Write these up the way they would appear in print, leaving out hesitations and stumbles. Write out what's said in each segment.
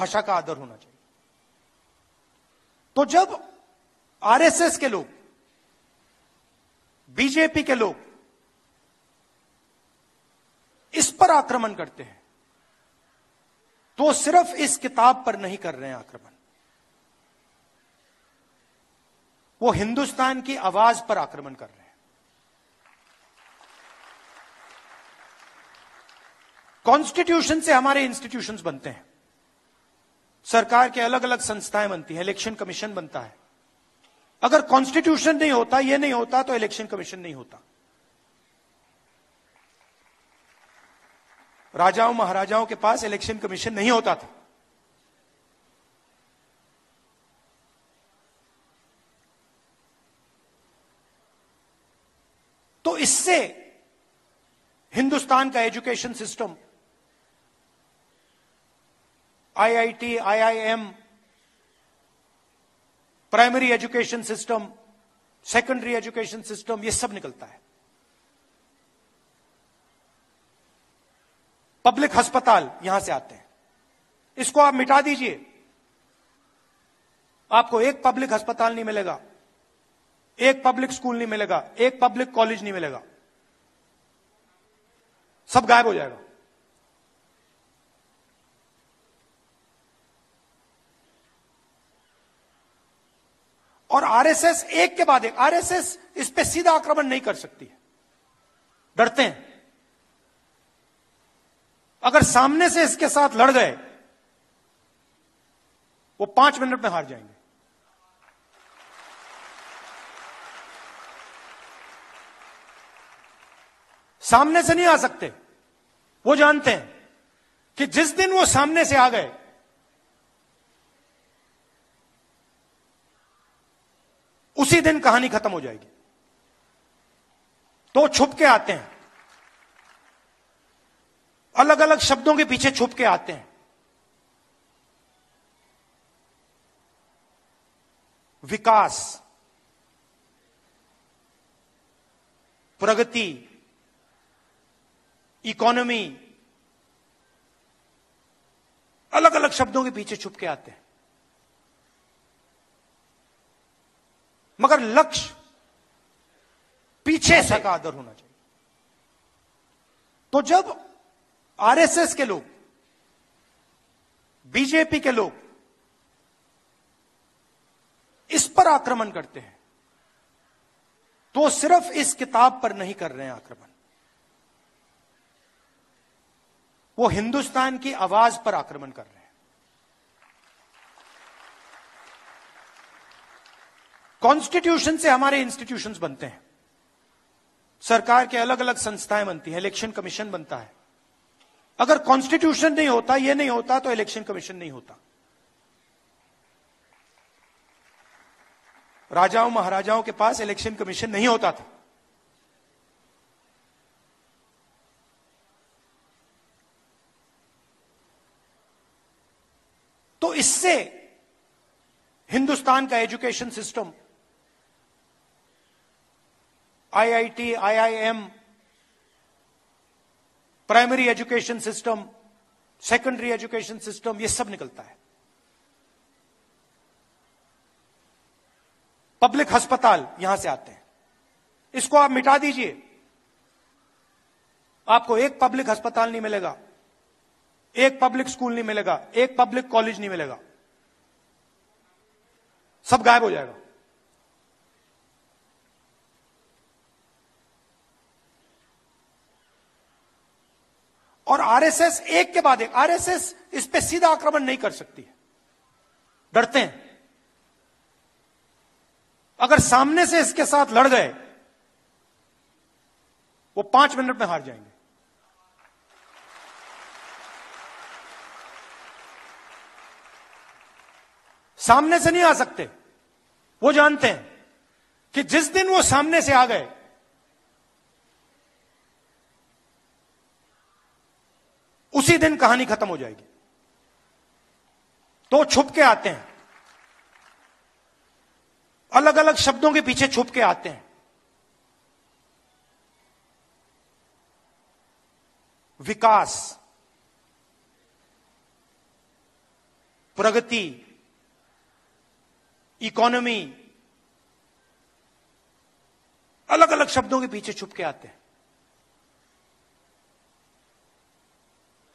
भाषा का आदर होना चाहिए। तो जब आरएसएस के लोग, बीजेपी के लोग इस पर आक्रमण करते हैं तो सिर्फ इस किताब पर नहीं कर रहे हैं आक्रमण, वो हिंदुस्तान की आवाज पर आक्रमण कर रहे हैं। कॉन्स्टिट्यूशन से हमारे इंस्टीट्यूशंस बनते हैं, सरकार के अलग अलग संस्थाएं बनती हैं, इलेक्शन कमीशन बनता है। अगर कॉन्स्टिट्यूशन नहीं होता, ये नहीं होता, तो इलेक्शन कमीशन नहीं होता। राजाओं महाराजाओं के पास इलेक्शन कमीशन नहीं होता था। तो इससे हिंदुस्तान का education system, IIT, IIM, primary education system, secondary education system, ये सब निकलता है। पब्लिक अस्पताल यहां से आते हैं। इसको आप मिटा दीजिए, आपको एक पब्लिक अस्पताल नहीं मिलेगा, एक पब्लिक स्कूल नहीं मिलेगा, एक पब्लिक कॉलेज नहीं मिलेगा, सब गायब हो जाएगा। और आरएसएस एक के बाद एक, आरएसएस इस पे सीधा आक्रमण नहीं कर सकती है, डरते हैं। अगर सामने से इसके साथ लड़ गए, वो 5 मिनट में हार जाएंगे। सामने से नहीं आ सकते। वो जानते हैं कि जिस दिन वो सामने से आ गए, उसी दिन कहानी खत्म हो जाएगी। तो छुप के आते हैं, अलग अलग शब्दों के पीछे छुप के आते हैं। विकास, प्रगति, इकोनॉमी, अलग अलग शब्दों के पीछे छुप के आते हैं। मगर लक्ष्य पीछे से का आदर होना चाहिए। तो जब आरएसएस के लोग, बीजेपी के लोग इस पर आक्रमण करते हैं तो सिर्फ इस किताब पर नहीं कर रहे हैं आक्रमण, वो हिंदुस्तान की आवाज पर आक्रमण कर रहे हैं। कॉन्स्टिट्यूशन से हमारे इंस्टीट्यूशंस बनते हैं, सरकार के अलग अलग संस्थाएं बनती हैं, इलेक्शन कमीशन बनता है। अगर कॉन्स्टिट्यूशन नहीं होता, ये नहीं होता, तो इलेक्शन कमीशन नहीं होता। राजाओं महाराजाओं के पास इलेक्शन कमीशन नहीं होता था। तो इससे हिंदुस्तान का education system, IIT, IIM, primary education system, secondary education system, ये सब निकलता है। पब्लिक अस्पताल यहां से आते हैं। इसको आप मिटा दीजिए, आपको एक पब्लिक अस्पताल नहीं मिलेगा, एक पब्लिक स्कूल नहीं मिलेगा, एक पब्लिक कॉलेज नहीं मिलेगा, सब गायब हो जाएगा। और आरएसएस एक के बाद एक, आरएसएस इस पे सीधा आक्रमण नहीं कर सकती है, डरते हैं। अगर सामने से इसके साथ लड़ गए, वो 5 मिनट में हार जाएंगे। सामने से नहीं आ सकते। वो जानते हैं कि जिस दिन वो सामने से आ गए, उसी दिन कहानी खत्म हो जाएगी। तो छुप के आते हैं, अलग अलग शब्दों के पीछे छुप के आते हैं। विकास, प्रगति, इकोनॉमी, अलग अलग शब्दों के पीछे छुप के आते हैं,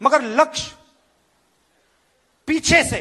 मगर लक्ष्य पीछे से